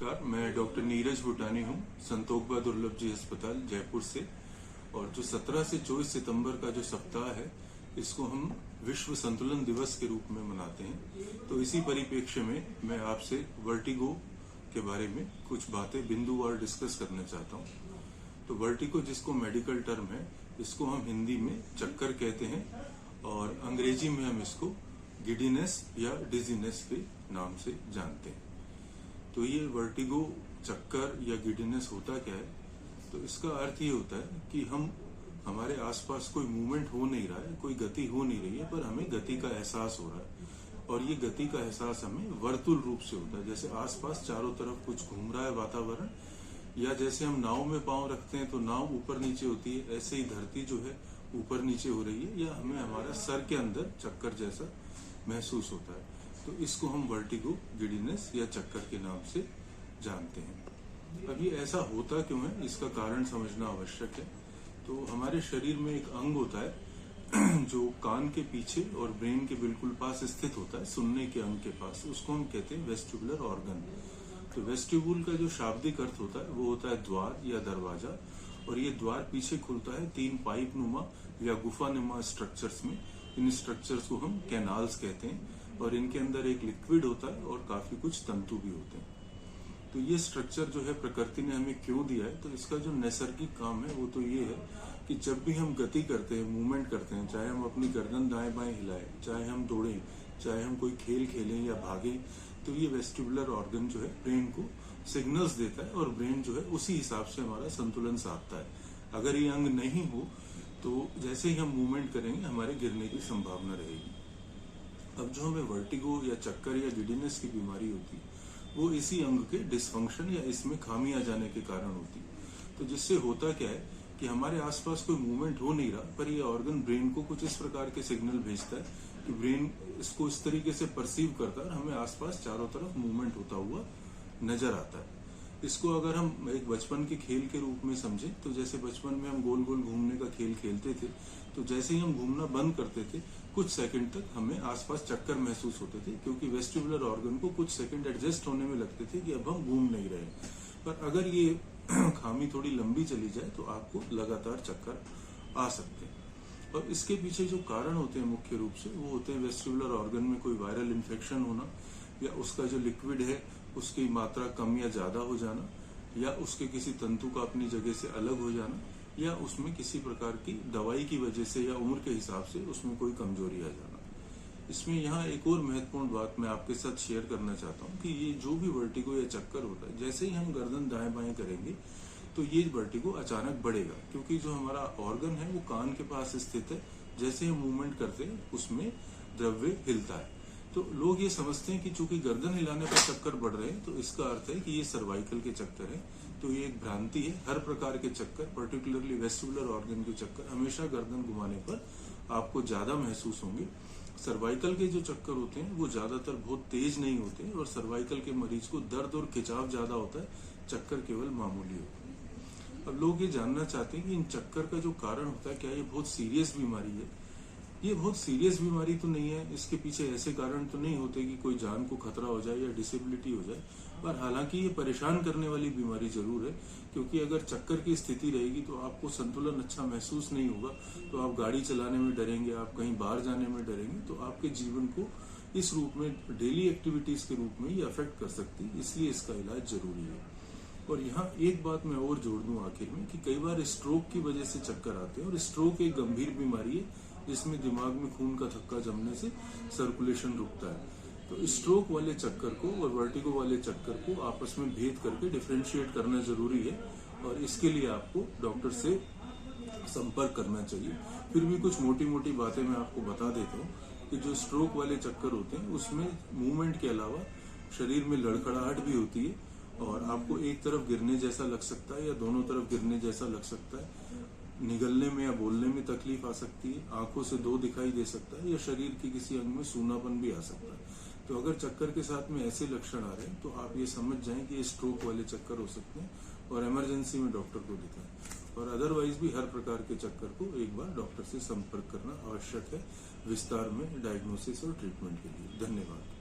नमस्कार, मैं डॉक्टर नीरज भूटानी हूँ, संतोखबा दुर्लभ जी अस्पताल जयपुर से। और जो 17 से 24 सितंबर का जो सप्ताह है, इसको हम विश्व संतुलन दिवस के रूप में मनाते हैं। तो इसी परिप्रेक्ष्य में मैं आपसे वर्टिगो के बारे में कुछ बातें बिंदुवार डिस्कस करना चाहता हूँ। तो वर्टिगो, जिसको मेडिकल टर्म है, इसको हम हिंदी में चक्कर कहते हैं और अंग्रेजी में हम इसको गिडीनेस या डिजीनेस के नाम से जानते हैं। तो ये वर्टिगो, चक्कर या गिडीनेस होता क्या है? तो इसका अर्थ ये होता है कि हमारे आसपास कोई मूवमेंट हो नहीं रहा है, कोई गति हो नहीं रही है, पर हमें गति का एहसास हो रहा है। और ये गति का एहसास हमें वर्तुल रूप से होता है, जैसे आसपास चारों तरफ कुछ घूम रहा है वातावरण, या जैसे हम नाव में पांव रखते हैं तो नाव ऊपर नीचे होती है, ऐसे ही धरती जो है ऊपर नीचे हो रही है, या हमें हमारा सर के अंदर चक्कर जैसा महसूस होता है। तो इसको हम वर्टिगो, गिडीनेस या चक्कर के नाम से जानते हैं। अब ये ऐसा होता क्यों है, इसका कारण समझना आवश्यक है। तो हमारे शरीर में एक अंग होता है जो कान के पीछे और ब्रेन के बिल्कुल पास स्थित होता है, सुनने के अंग के पास, उसको हम कहते हैं वेस्टिबुलर ऑर्गन। तो वेस्टिब्यूल का जो शाब्दिक अर्थ होता है वो होता है द्वार या दरवाजा, और ये द्वार पीछे खुलता है 3 पाइप नुमा या गुफानुमा स्ट्रक्चर्स में। इन स्ट्रक्चर्स को हम कैनाल्स कहते हैं, और इनके अंदर एक लिक्विड होता है और काफी कुछ तंतु भी होते हैं। तो ये स्ट्रक्चर जो है प्रकृति ने हमें क्यों दिया है? तो इसका जो नैसर्गिक काम है वो तो ये है कि जब भी हम गति करते हैं, मूवमेंट करते हैं, चाहे हम अपनी गर्दन दाएं बाएं हिलाएं, चाहे हम दौड़ें, चाहे हम कोई खेल खेलें या भागें, तो ये वेस्टिबुलर ऑर्गन जो है ब्रेन को सिग्नल्स देता है, और ब्रेन जो है उसी हिसाब से हमारा संतुलन साधता है। अगर ये अंग नहीं हो तो जैसे ही हम मूवमेंट करेंगे हमारे गिरने की संभावना रहेगी। अब जो हमें वर्टिगो या चक्कर या गिडीनेस की बीमारी होती है, वो इसी अंग के डिसफंक्शन या इसमें खामी आ जाने के कारण होती है। तो जिससे होता क्या है कि हमारे आसपास कोई मूवमेंट हो नहीं रहा, पर ये ऑर्गन ब्रेन को कुछ इस प्रकार के सिग्नल भेजता है कि ब्रेन इसको इस तरीके से परसीव करता है, हमें आसपास चारों तरफ मूवमेंट होता हुआ नजर आता है। इसको अगर हम एक बचपन के खेल के रूप में समझें, तो जैसे बचपन में हम गोल गोल घूमने का खेल खेलते थे, तो जैसे ही हम घूमना बंद करते थे, कुछ सेकंड तक हमें आसपास चक्कर महसूस होते थे, क्योंकि वेस्टिबुलर ऑर्गन को कुछ सेकंड एडजस्ट होने में लगते थे कि अब हम घूम नहीं रहे। पर अगर ये खामी थोड़ी लंबी चली जाए तो आपको लगातार चक्कर आ सकते हैं। और इसके पीछे जो कारण होते हैं मुख्य रूप से, वो होते हैं वेस्टिबुलर ऑर्गन में कोई वायरल इन्फेक्शन होना, या उसका जो लिक्विड है उसकी मात्रा कम या ज्यादा हो जाना, या उसके किसी तंतु का अपनी जगह से अलग हो जाना, या उसमें किसी प्रकार की दवाई की वजह से या उम्र के हिसाब से उसमें कोई कमजोरी आ जाना। इसमें यहाँ एक और महत्वपूर्ण बात मैं आपके साथ शेयर करना चाहता हूँ कि ये जो भी वर्टिगो या चक्कर होता है, जैसे ही हम गर्दन दाएं बाएं करेंगे तो ये वर्टिगो अचानक बढ़ेगा, क्योंकि जो हमारा ऑर्गन है वो कान के पास स्थित है। जैसे हम मूवमेंट करते हैं उसमें द्रव्य हिलता है। तो लोग ये समझते हैं कि चूंकि गर्दन हिलाने पर चक्कर बढ़ रहे हैं तो इसका अर्थ है कि ये सर्वाइकल के चक्कर है। तो ये एक भ्रांति है। हर प्रकार के चक्कर, पर्टिकुलरली वेस्टिबुलर ऑर्गन के चक्कर, हमेशा गर्दन घुमाने पर आपको ज्यादा महसूस होंगे। सर्वाइकल के जो चक्कर होते हैं वो ज्यादातर बहुत तेज नहीं होते, और सर्वाइकल के मरीज को दर्द और खिंचाव ज्यादा होता है, चक्कर केवल मामूली होते हैं। अब लोग ये जानना चाहते हैं कि इन चक्कर का जो कारण होता है, क्या ये बहुत सीरियस बीमारी है? ये बहुत सीरियस बीमारी तो नहीं है। इसके पीछे ऐसे कारण तो नहीं होते कि कोई जान को खतरा हो जाए या डिसेबिलिटी हो जाए, पर हालांकि ये परेशान करने वाली बीमारी जरूर है, क्योंकि अगर चक्कर की स्थिति रहेगी तो आपको संतुलन अच्छा महसूस नहीं होगा, तो आप गाड़ी चलाने में डरेंगे, आप कहीं बाहर जाने में डरेंगे, तो आपके जीवन को इस रूप में, डेली एक्टिविटीज के रूप में ये अफेक्ट कर सकती है। इसलिए इसका इलाज जरूरी है। और यहाँ एक बात मैं और जोड़ दूं आखिर में कि कई बार स्ट्रोक की वजह से चक्कर आते हैं, और स्ट्रोक एक गंभीर बीमारी है जिसमें दिमाग में खून का थक्का जमने से सर्कुलेशन रुकता है। तो स्ट्रोक वाले चक्कर को और वर्टिगो वाले चक्कर को आपस में भेद करके डिफरेंशिएट करना जरूरी है, और इसके लिए आपको डॉक्टर से संपर्क करना चाहिए। फिर भी कुछ मोटी मोटी बातें मैं आपको बता देता हूँ कि जो स्ट्रोक वाले चक्कर होते हैं उसमें मूवमेंट के अलावा शरीर में लड़खड़ाहट भी होती है, और आपको एक तरफ गिरने जैसा लग सकता है या दोनों तरफ गिरने जैसा लग सकता है। निगलने में या बोलने में तकलीफ आ सकती है, आंखों से दो दिखाई दे सकता है, या शरीर के किसी अंग में सूनापन भी आ सकता है। तो अगर चक्कर के साथ में ऐसे लक्षण आ रहे हैं तो आप ये समझ जाएं कि ये स्ट्रोक वाले चक्कर हो सकते हैं, और इमरजेंसी में डॉक्टर को दिखाएं। और अदरवाइज भी हर प्रकार के चक्कर को एक बार डॉक्टर से संपर्क करना आवश्यक है विस्तार में डायग्नोसिस और ट्रीटमेंट के लिए। धन्यवाद।